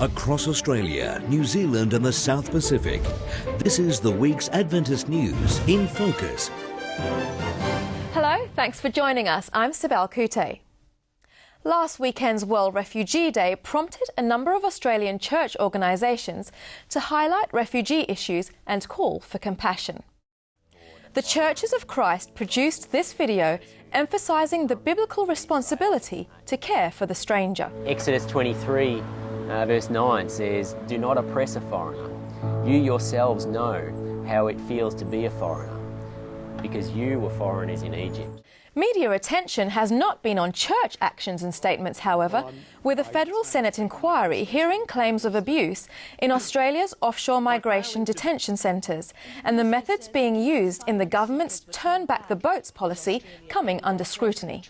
Across Australia, New Zealand and the South Pacific, this is the week's Adventist News in Focus. Hello, thanks for joining us. I'm Sibel Kute. Last weekend's World Refugee Day prompted a number of Australian church organisations to highlight refugee issues and call for compassion. The Churches of Christ produced this video emphasising the biblical responsibility to care for the stranger. Exodus 23 verse 9 says, "Do not oppress a foreigner. You yourselves know how it feels to be a foreigner, because you were foreigners in Egypt." Media attention has not been on church actions and statements, however, with a federal Senate inquiry hearing claims of abuse in Australia's offshore migration detention centres and the methods being used in the government's Turn Back the Boats policy coming under scrutiny.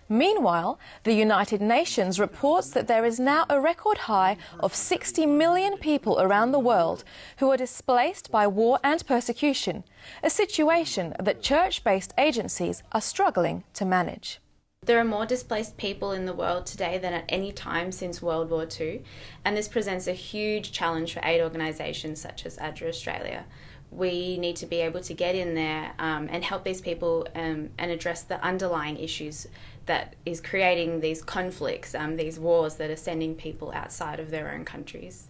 Meanwhile, the United Nations reports that there is now a record high of 60 million people around the world who are displaced by war and persecution, a situation that church-based agencies are struggling to manage. There are more displaced people in the world today than at any time since World War II, and this presents a huge challenge for aid organisations such as ADRA Australia. We need to be able to get in there and help these people and address the underlying issues that is creating these conflicts, these wars that are sending people outside of their own countries.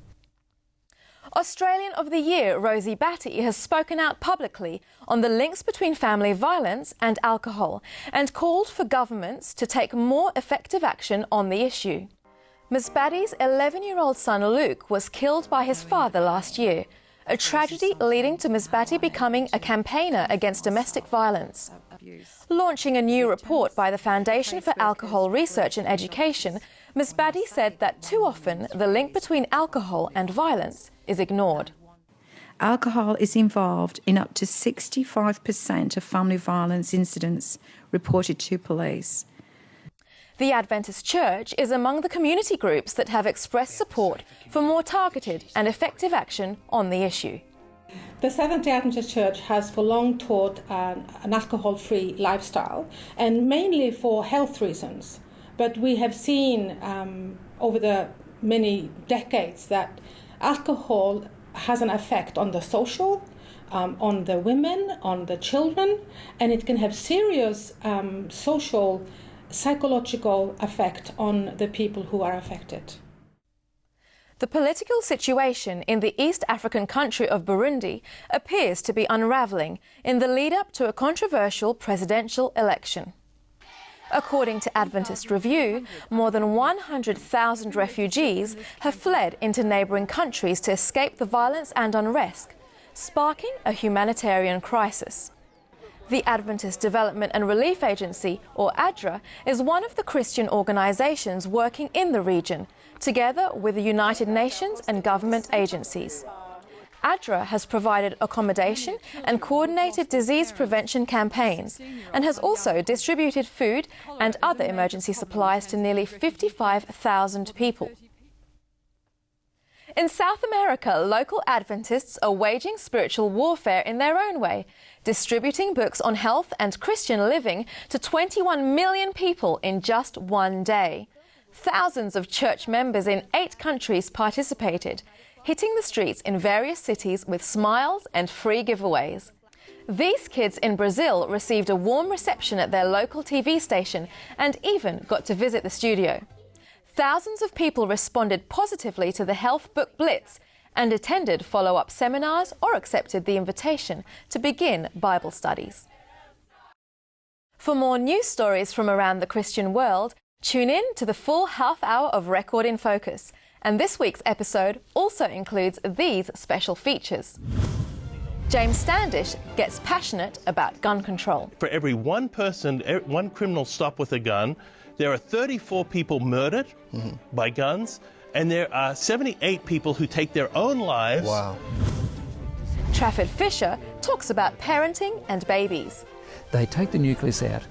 Australian of the Year Rosie Batty has spoken out publicly on the links between family violence and alcohol and called for governments to take more effective action on the issue. Ms Batty's 11-year-old son Luke was killed by his father last year, a tragedy leading to Ms Batty becoming a campaigner against domestic violence. Launching a new report by the Foundation for Alcohol Research and Education, Ms Batty said that too often the link between alcohol and violence is ignored. Alcohol is involved in up to 65% of family violence incidents reported to police. The Adventist Church is among the community groups that have expressed support for more targeted and effective action on the issue. The Seventh-day Adventist Church has for long taught an alcohol-free lifestyle, and mainly for health reasons. But we have seen over the many decades that alcohol has an effect on the social, on the women, on the children, and it can have serious social, psychological effect on the people who are affected. The political situation in the East African country of Burundi appears to be unravelling in the lead-up to a controversial presidential election. According to Adventist Review, more than 100,000 refugees have fled into neighbouring countries to escape the violence and unrest, sparking a humanitarian crisis. The Adventist Development and Relief Agency, or ADRA, is one of the Christian organisations working in the region, together with the United Nations and government agencies. ADRA has provided accommodation and coordinated disease prevention campaigns and has also distributed food and other emergency supplies to nearly 55,000 people. In South America, local Adventists are waging spiritual warfare in their own way, distributing books on health and Christian living to 21 million people in just one day. Thousands of church members in 8 countries participated, hitting the streets in various cities with smiles and free giveaways. These kids in Brazil received a warm reception at their local TV station and even got to visit the studio. Thousands of people responded positively to the Health Book Blitz and attended follow-up seminars or accepted the invitation to begin Bible studies. For more news stories from around the Christian world, tune in to the full half hour of Record in Focus. And this week's episode also includes these special features. James Standish gets passionate about gun control. For every one criminal stopped with a gun, there are 34 people murdered by guns, and there are 78 people who take their own lives. Wow. Trafford Fisher talks about parenting and babies. They take the nucleus out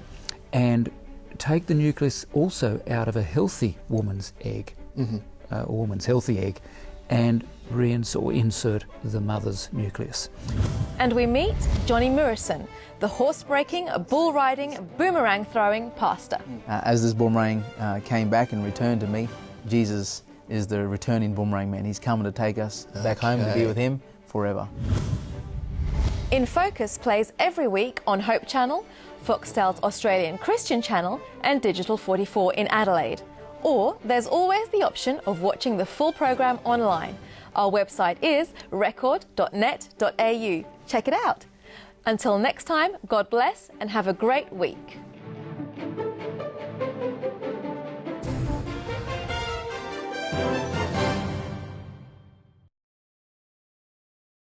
and take the nucleus also out of a healthy woman's egg, a woman's healthy egg, and insert the mother's nucleus. And we meet Johnny Murison, the horse-breaking, bull-riding, boomerang-throwing pastor. As this boomerang came back and returned to me, Jesus is the returning boomerang man. He's coming to take us back home to be with him forever. InFocus plays every week on Hope Channel, Foxtel's Australian Christian Channel and Digital 44 in Adelaide. Or there's always the option of watching the full program online. Our website is record.net.au. Check it out. Until next time, God bless and have a great week.